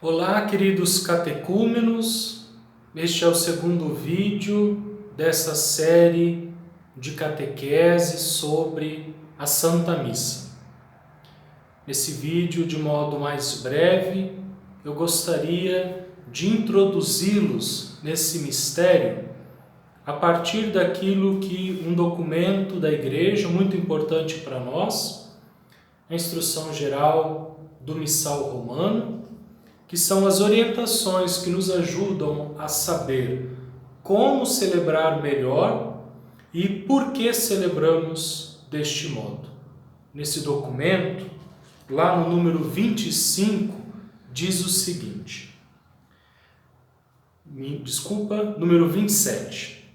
Olá, queridos catecúmenos. Este é o segundo vídeo dessa série de catequese sobre a Santa Missa. Nesse vídeo, de modo mais breve, eu gostaria de introduzi-los nesse mistério a partir daquilo que um documento da Igreja, muito importante para nós, a Instrução Geral do Missal Romano, que são as orientações que nos ajudam a saber como celebrar melhor e por que celebramos deste modo. Nesse documento, lá no número 25, diz o seguinte, número 27.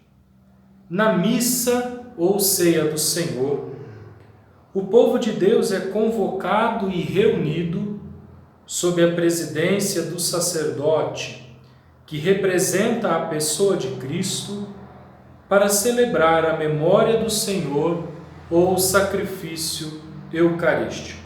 Na missa ou ceia do Senhor, o povo de Deus é convocado e reunido sob a presidência do sacerdote, que representa a pessoa de Cristo, para celebrar a memória do Senhor ou sacrifício eucarístico.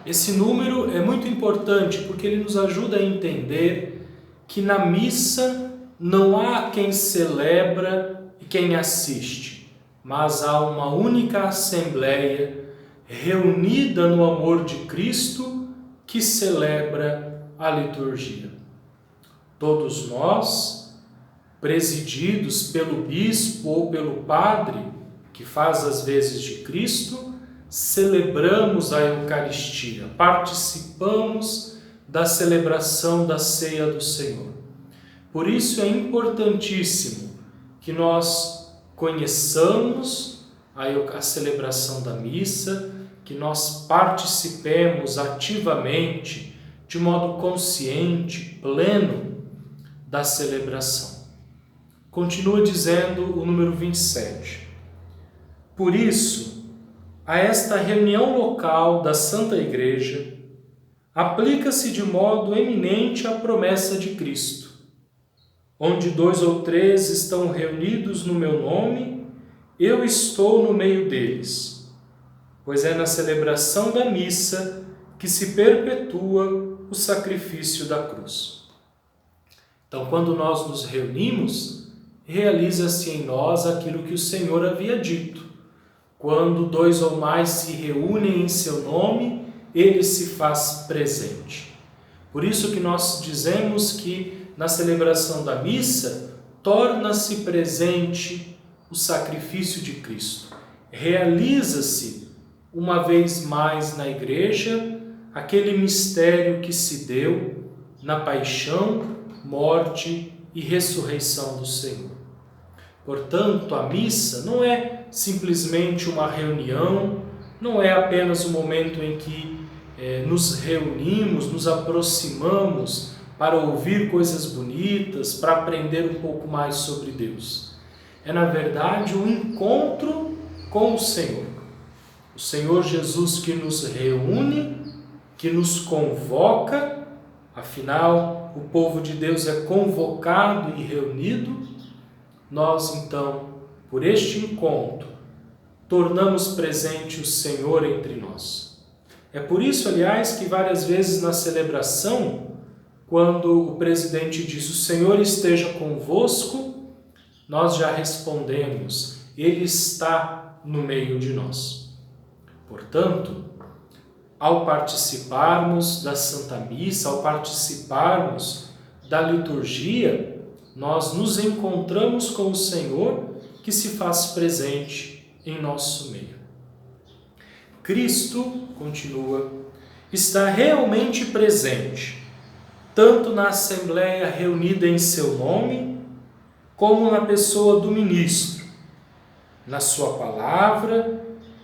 Esse número é muito importante porque ele nos ajuda a entender que na missa não há quem celebra e quem assiste, mas há uma única assembleia reunida no amor de Cristo que celebra a liturgia. Todos nós, presididos pelo bispo ou pelo padre, que faz as vezes de Cristo, celebramos a Eucaristia, participamos da celebração da ceia do Senhor. Por isso é importantíssimo que nós conheçamos a celebração da missa, que nós participemos ativamente, de modo consciente, pleno, da celebração. Continua dizendo o número 27. Por isso, a esta reunião local da Santa Igreja, aplica-se de modo eminente a promessa de Cristo. Onde 2 ou 3 estão reunidos no meu nome, eu estou no meio deles. Pois é na celebração da missa que se perpetua o sacrifício da cruz. Então, quando nós nos reunimos, realiza-se em nós aquilo que o Senhor havia dito. Quando 2 ou mais se reúnem em seu nome, ele se faz presente. Por isso que nós dizemos que na celebração da missa, torna-se presente o sacrifício de Cristo. Realiza-se uma vez mais na igreja, aquele mistério que se deu na paixão, morte e ressurreição do Senhor. Portanto, a missa não é simplesmente uma reunião, não é apenas um momento em que nos reunimos, nos aproximamos para ouvir coisas bonitas, para aprender um pouco mais sobre Deus. É, na verdade, um encontro com o Senhor. O Senhor Jesus que nos reúne, que nos convoca, afinal, o povo de Deus é convocado e reunido. Nós, então, por este encontro, tornamos presente o Senhor entre nós. É por isso, aliás, que várias vezes na celebração, quando o presidente diz, o Senhor esteja convosco, nós já respondemos, Ele está no meio de nós. Portanto, ao participarmos da Santa Missa, ao participarmos da liturgia, nós nos encontramos com o Senhor que se faz presente em nosso meio. Cristo, continua, está realmente presente, tanto na Assembleia reunida em seu nome, como na pessoa do ministro, na sua palavra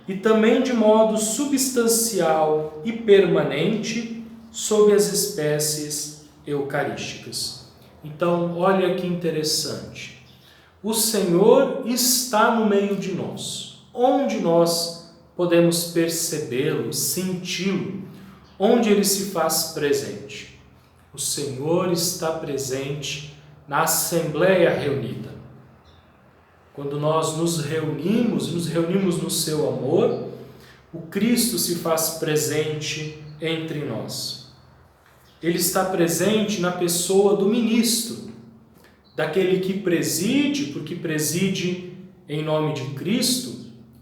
e também de modo substancial e permanente sob as espécies eucarísticas. Então, olha que interessante. O Senhor está no meio de nós. Onde nós podemos percebê-lo, senti-lo? Onde ele se faz presente? O Senhor está presente na Assembleia reunida. Quando nós nos reunimos no seu amor, o Cristo se faz presente entre nós. ele está presente na pessoa do ministro, daquele que preside, porque preside em nome de Cristo,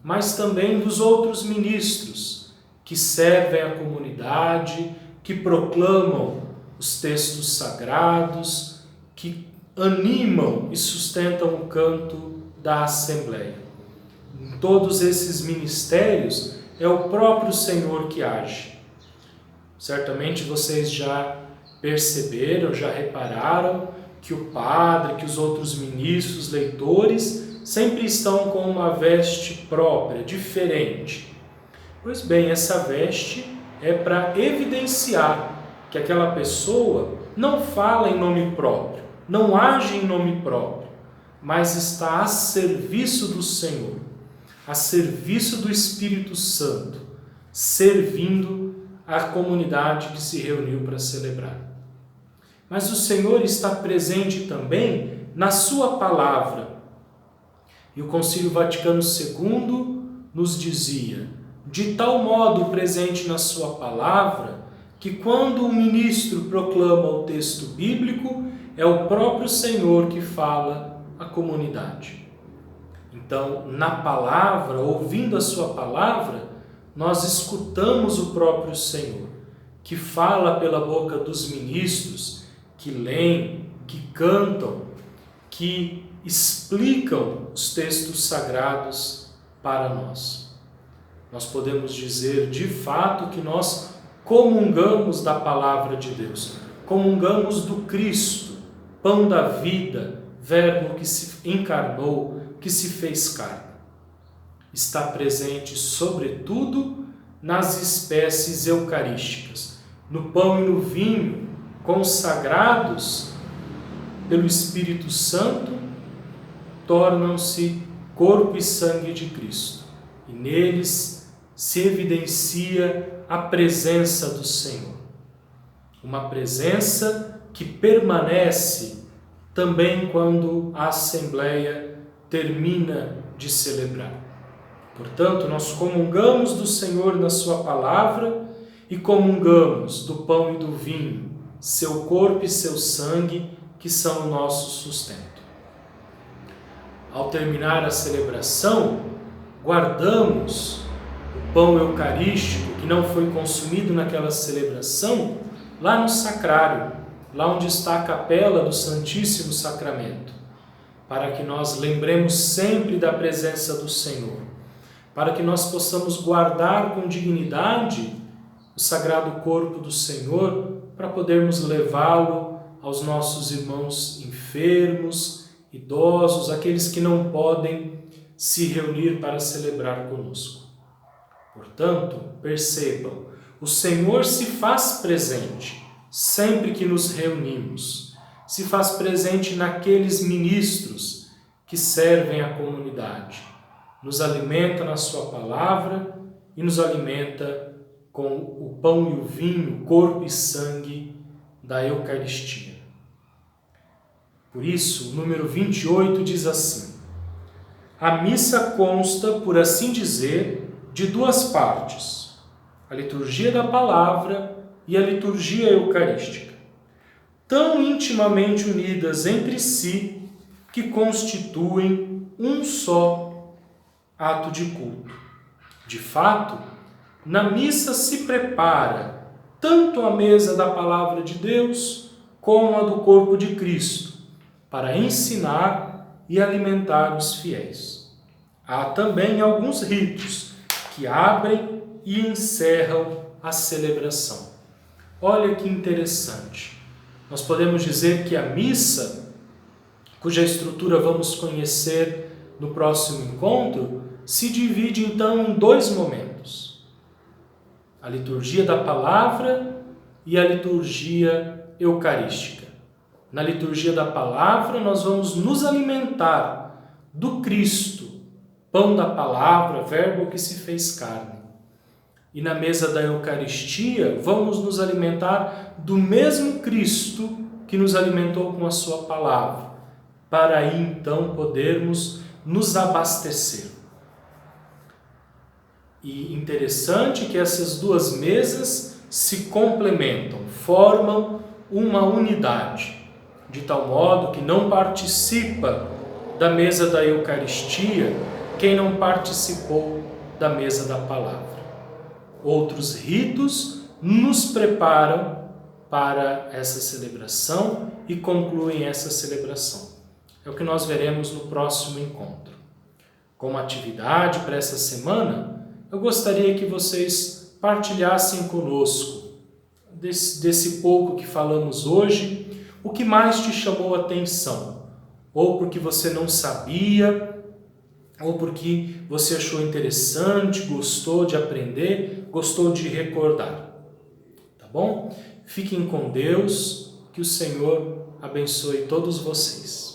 mas também dos outros ministros que servem a comunidade, que proclamam os textos sagrados, que animam e sustentam o canto da Assembleia. Em todos esses ministérios é o próprio Senhor que age. Certamente vocês já perceberam, já repararam que o padre, que os outros ministros, leitores, sempre estão com uma veste própria, diferente. Pois bem, essa veste é para evidenciar que aquela pessoa não fala em nome próprio, não age em nome próprio, mas está a serviço do Senhor, a serviço do Espírito Santo, servindo a comunidade que se reuniu para celebrar. Mas o Senhor está presente também na sua palavra. E o Concílio Vaticano II nos dizia, de tal modo presente na sua palavra, que quando o ministro proclama o texto bíblico, é o próprio Senhor que fala à comunidade. Então, na palavra, ouvindo a sua palavra, nós escutamos o próprio Senhor, que fala pela boca dos ministros, que leem, que cantam, que explicam os textos sagrados para nós. Nós podemos dizer de fato que nós comungamos da palavra de Deus, comungamos do Cristo, pão da vida, verbo que se encarnou, que se fez carne. Está presente, sobretudo, nas espécies eucarísticas, no pão e no vinho, consagrados pelo Espírito Santo, tornam-se corpo e sangue de Cristo. E neles se evidencia a presença do Senhor. Uma presença que permanece também quando a Assembleia termina de celebrar. Portanto, nós comungamos do Senhor na sua palavra e comungamos do pão e do vinho, seu corpo e seu sangue, que são o nosso sustento. Ao terminar a celebração, guardamos o pão eucarístico que não foi consumido naquela celebração lá no sacrário, lá onde está a capela do Santíssimo Sacramento, para que nós lembremos sempre da presença do Senhor, para que nós possamos guardar com dignidade o sagrado corpo do Senhor, para podermos levá-lo aos nossos irmãos enfermos, idosos, aqueles que não podem se reunir para celebrar conosco. Portanto, percebam, o Senhor se faz presente sempre que nos reunimos, se faz presente naqueles ministros que servem a comunidade, nos alimenta na sua palavra e nos alimenta com o pão e o vinho, corpo e sangue da Eucaristia. Por isso, o número 28 diz assim: a missa consta, por assim dizer, de duas partes, a liturgia da palavra e a liturgia eucarística, tão intimamente unidas entre si que constituem um só ato de culto. De fato, na missa se prepara tanto a mesa da palavra de Deus como a do corpo de Cristo, para ensinar e alimentar os fiéis. Há também alguns ritos que abrem e encerram a celebração. Olha que interessante. Nós podemos dizer que a missa, cuja estrutura vamos conhecer no próximo encontro, se divide então em dois momentos: a liturgia da palavra e a liturgia eucarística. Na liturgia da palavra, nós vamos nos alimentar do Cristo, pão da palavra, verbo que se fez carne. E na mesa da Eucaristia, vamos nos alimentar do mesmo Cristo que nos alimentou com a sua palavra, para aí então podermos nos abastecer. E interessante que essas duas mesas se complementam, formam uma unidade, de tal modo que não participa da mesa da Eucaristia quem não participou da mesa da palavra. Outros ritos nos preparam para essa celebração e concluem essa celebração. É o que nós veremos no próximo encontro. Como atividade para essa semana, eu gostaria que vocês partilhassem conosco desse pouco que falamos hoje, o que mais te chamou a atenção, ou porque você não sabia, ou porque você achou interessante, gostou de aprender, gostou de recordar. Tá bom? Fiquem com Deus, que o Senhor abençoe todos vocês.